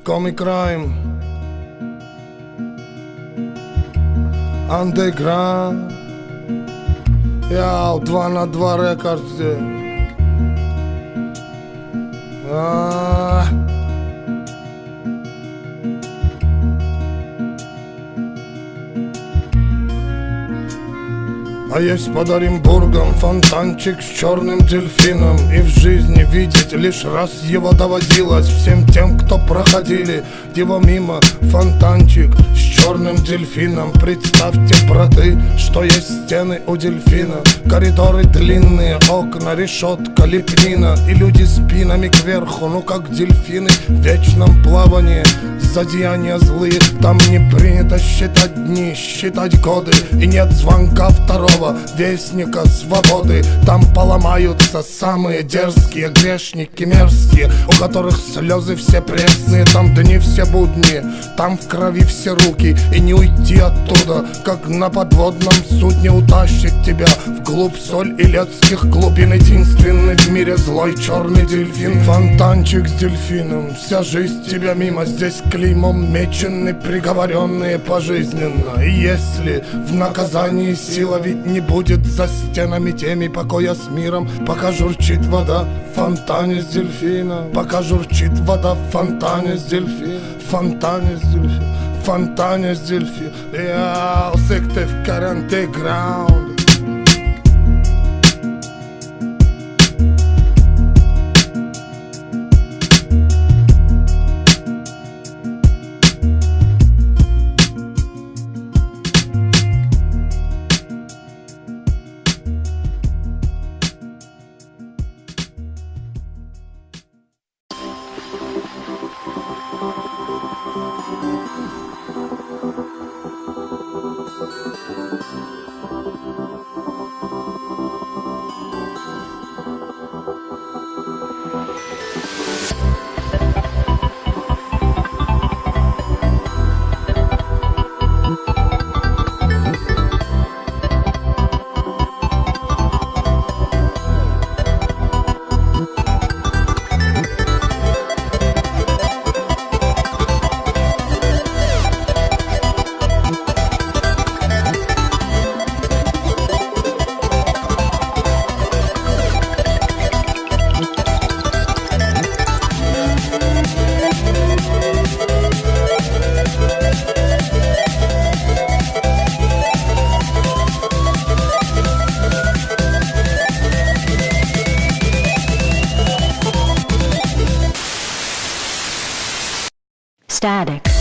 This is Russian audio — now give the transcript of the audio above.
Comic Crime, Underground, я 2 на 2 рекордс. А есть под Оренбургом фонтанчик с черным дельфином, и в жизни видеть лишь раз его доводилось всем тем, кто проходили его мимо. Фонтанчик с черным дельфином. Представьте, браты, что есть стены у дельфина, коридоры длинные, окна, решетка, лепнина, и люди спинами кверху, ну как дельфины в вечном плавании. Зодеяния злые, там не принято считать дни, считать годы, и нет звонка второго вестника свободы. Там поломаются самые дерзкие грешники мерзкие, у которых слезы все пресные. Там дни все будни, там в крови все руки, и не уйти оттуда, как на подводном судне. Утащит тебя вглубь соль илецких глубин. Единственный в мире злой черный дельфин. Фонтанчик с дельфином, вся жизнь тебя мимо. Здесь клеймом мечены приговоренные пожизненно. И если в наказании сила ведь не будет за стенами теми покоя с миром, пока журчит вода в фонтане с дельфином, пока журчит вода в фонтане с дельфином, фонтане с дельфином, фонтане с дельфином. Я секте в каранте граунд. Static.